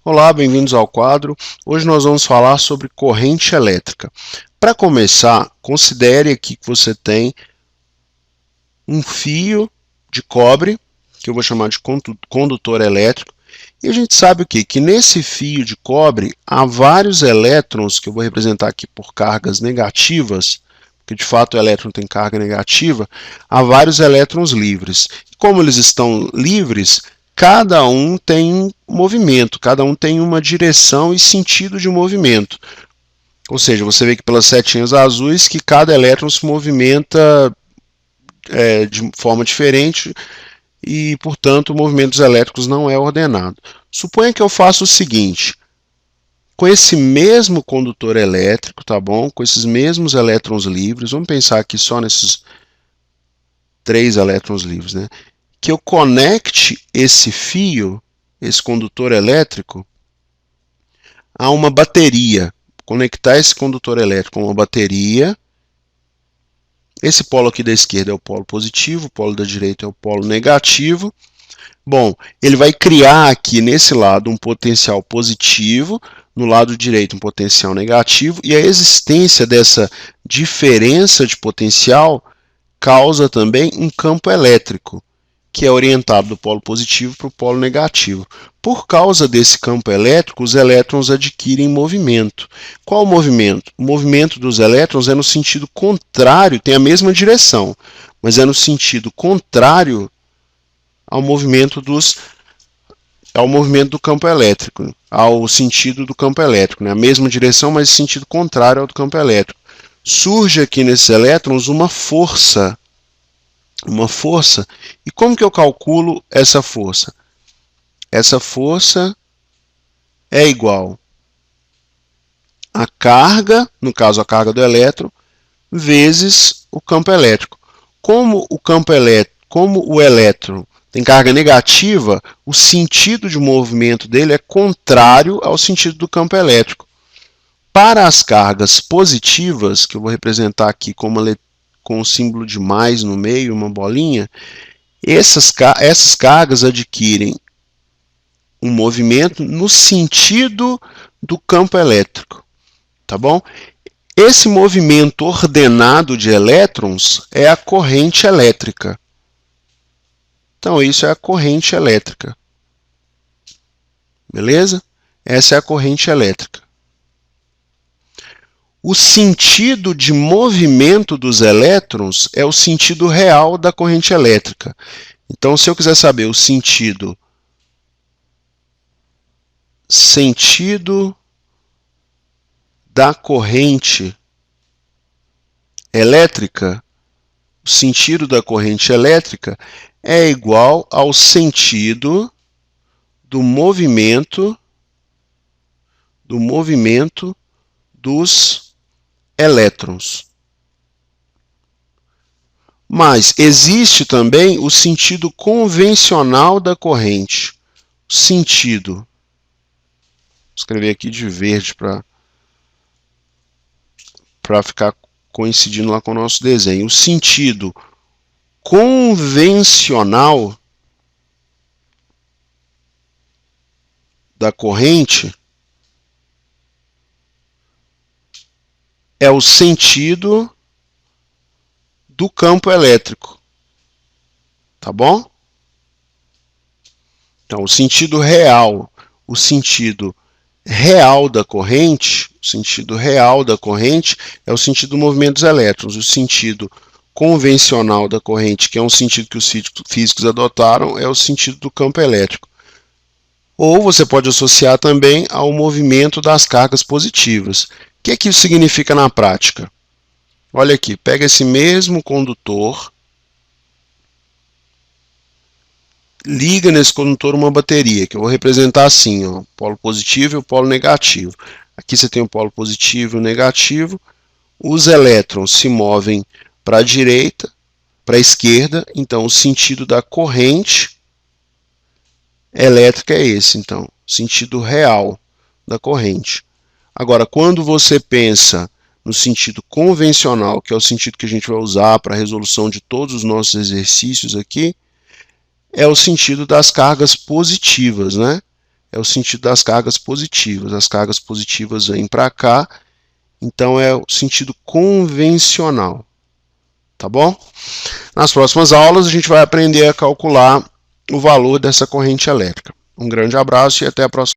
Olá, bem-vindos ao quadro. Hoje nós vamos falar sobre corrente elétrica. Para começar, considere aqui que você tem um fio de cobre, que eu vou chamar de condutor elétrico, e a gente sabe o quê? Que nesse fio de cobre há vários elétrons, que eu vou representar aqui por cargas negativas, porque de fato o elétron tem carga negativa, há vários elétrons livres. Como eles estão livres, cada um tem um movimento, cada um tem uma direção e sentido de movimento. Ou seja, você vê que pelas setinhas azuis que cada elétron se movimenta de forma diferente e, portanto, o movimento dos elétrons não é ordenado. Suponha que eu faça o seguinte: com esse mesmo condutor elétrico, tá bom? Com esses mesmos elétrons livres, vamos pensar aqui só nesses 3 elétrons livres, né? Que eu conecte esse fio, esse condutor elétrico, a uma bateria. Conectar esse condutor elétrico a uma bateria. Esse polo aqui da esquerda é o polo positivo, o polo da direita é o polo negativo. Bom, ele vai criar aqui nesse lado um potencial positivo, no lado direito um potencial negativo, e a existência dessa diferença de potencial causa também um campo elétrico, que é orientado do polo positivo para o polo negativo. Por causa desse campo elétrico, os elétrons adquirem movimento. Qual o movimento? O movimento dos elétrons é no sentido contrário, tem a mesma direção, mas é no sentido contrário ao movimento do campo elétrico, ao sentido do campo elétrico, né? A mesma direção, mas sentido contrário ao do campo elétrico. Surge aqui nesses elétrons uma força. E como que eu calculo essa força? Essa força é igual a carga, no caso a carga do elétron, vezes o campo elétrico. Como o elétron tem carga negativa, o sentido de movimento dele é contrário ao sentido do campo elétrico. Para as cargas positivas, que eu vou representar aqui com o símbolo de mais no meio, uma bolinha, essas cargas adquirem um movimento no sentido do campo elétrico, tá bom? Esse movimento ordenado de elétrons é a corrente elétrica. Então, isso é a corrente elétrica. Beleza? Essa é a corrente elétrica. O sentido de movimento dos elétrons é o sentido real da corrente elétrica. Então, se eu quiser saber o sentido da corrente elétrica, o sentido da corrente elétrica é igual ao sentido do movimento dos elétrons. Mas existe também o sentido convencional da corrente. Sentido. Vou escrever aqui de verde para ficar coincidindo lá com o nosso desenho. O sentido convencional da corrente é o sentido do campo elétrico. Tá bom? Então, o sentido real da corrente, o sentido real da corrente é o sentido do movimento dos elétrons. O sentido convencional da corrente, que é um sentido que os físicos adotaram, é o sentido do campo elétrico. Ou você pode associar também ao movimento das cargas positivas. O que isso significa na prática? Olha aqui, pega esse mesmo condutor, liga nesse condutor uma bateria, que eu vou representar assim, ó, o polo positivo e o polo negativo. Aqui você tem o polo positivo e o negativo. Os elétrons se movem para a direita, para a esquerda, então o sentido da corrente elétrica é esse, então, sentido real da corrente. Agora, quando você pensa no sentido convencional, que é o sentido que a gente vai usar para a resolução de todos os nossos exercícios aqui, é o sentido das cargas positivas, né? é o sentido das cargas positivas. As cargas positivas vêm para cá, então é o sentido convencional. Tá bom? Nas próximas aulas a gente vai aprender a calcular o valor dessa corrente elétrica. Um grande abraço e até a próxima.